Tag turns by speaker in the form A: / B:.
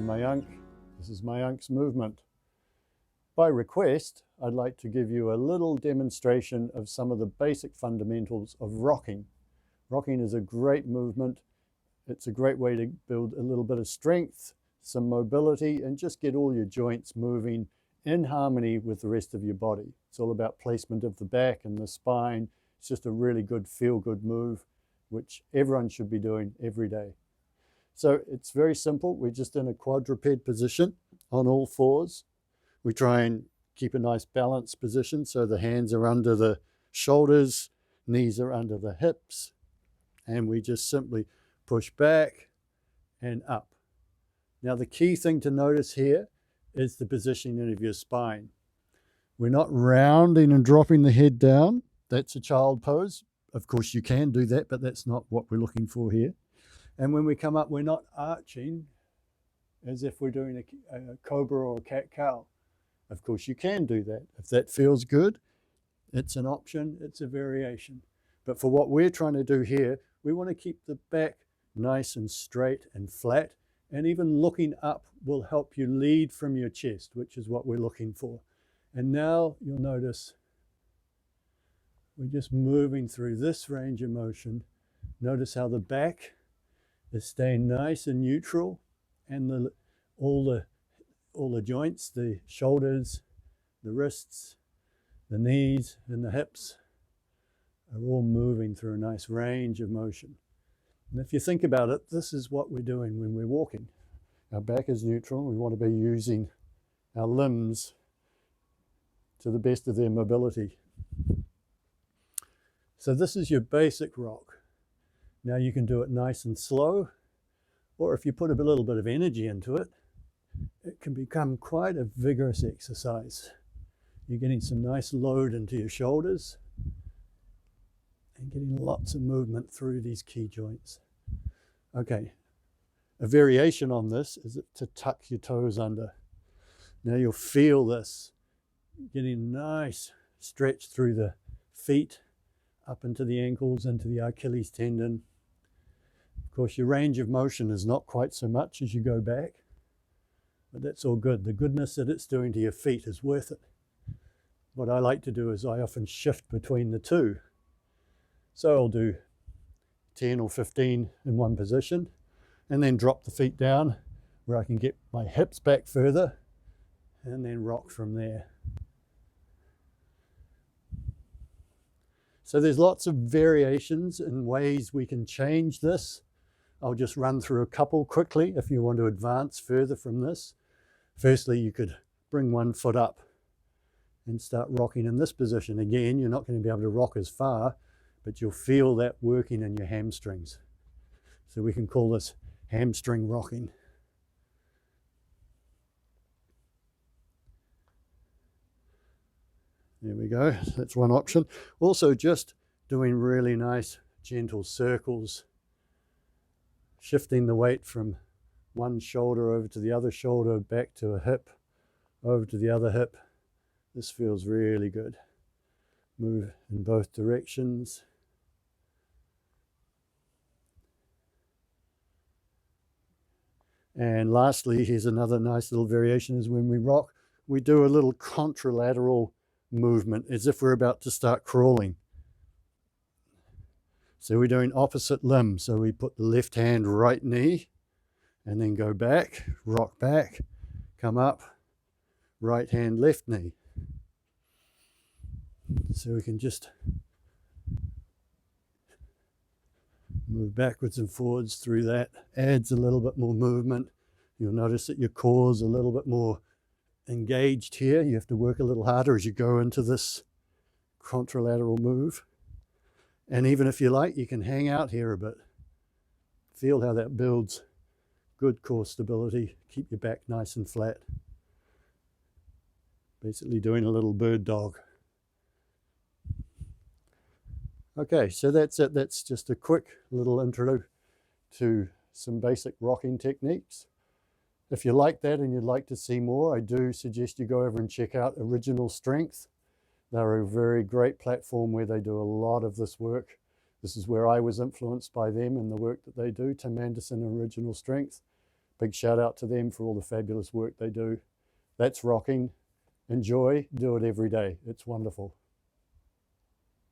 A: I'm Mayank. This is Mayank's movement. By request, I'd like to give you a little demonstration of some of the basic fundamentals of rocking. Rocking is a great movement. It's a great way to build a little bit of strength, some mobility, and just get all your joints moving in harmony with the rest of your body. It's all about placement of the back and the spine. It's just a really good feel-good move, which everyone should be doing every day. So it's very simple. We're just in a quadruped position on all fours. We try and keep a nice balanced position so the hands are under the shoulders, knees are under the hips, and we just simply push back and up. Now the key thing to notice here is the positioning of your spine. We're not rounding and dropping the head down. That's a child pose. Of course you can do that, but that's not what we're looking for here. And when we come up, we're not arching as if we're doing a cobra or a cat-cow. Of course, you can do that. If that feels good, it's an option, it's a variation. But for what we're trying to do here, we want to keep the back nice and straight and flat, and even looking up will help you lead from your chest, which is what we're looking for. And now you'll notice we're just moving through this range of motion. Notice how the back is staying nice and neutral, and all the joints, the shoulders, the wrists, the knees, and the hips are all moving through a nice range of motion. And if you think about it, this is what we're doing when we're walking. Our back is neutral. We want to be using our limbs to the best of their mobility. So this is your basic rock. Now you can do it nice and slow, or if you put a little bit of energy into it, it can become quite a vigorous exercise. You're getting some nice load into your shoulders and getting lots of movement through these key joints. Okay, a variation on this is to tuck your toes under. Now you'll feel this, getting nice stretch through the feet, up into the ankles, into the Achilles tendon. Of course, your range of motion is not quite so much as you go back, but that's all good. The goodness that it's doing to your feet is worth it. What I like to do is I often shift between the two. So I'll do 10 or 15 in one position, and then drop the feet down where I can get my hips back further, and then rock from there. So there's lots of variations and ways we can change this. I'll just run through a couple quickly if you want to advance further from this. Firstly, you could bring one foot up and start rocking in this position. Again, you're not going to be able to rock as far, but you'll feel that working in your hamstrings. So we can call this hamstring rocking. There we go, that's one option. Also just doing really nice gentle circles, shifting the weight from one shoulder over to the other shoulder, back to a hip, over to the other hip. This feels really good. Move in both directions. And lastly, here's another nice little variation, is when we rock, we do a little contralateral movement as if we're about to start crawling. So we're doing opposite limb. So we put the left hand right knee and then go back, rock back, come up, right hand left knee. So we can just move backwards and forwards through that. Adds a little bit more movement. You'll notice that your core's a little bit more engaged here. You have to work a little harder as you go into this contralateral move. And even if you like, you can hang out here a bit. Feel how that builds good core stability. Keep your back nice and flat. Basically doing a little bird dog. Okay, so that's it. That's just a quick little intro to some basic rocking techniques. If you like that and you'd like to see more, I do suggest you go over and check out Original Strength. They're a very great platform where they do a lot of this work. This is where I was influenced by them and the work that they do, Tim Anderson and Original Strength. Big shout out to them for all the fabulous work they do. That's rocking. Enjoy, do it every day. It's wonderful.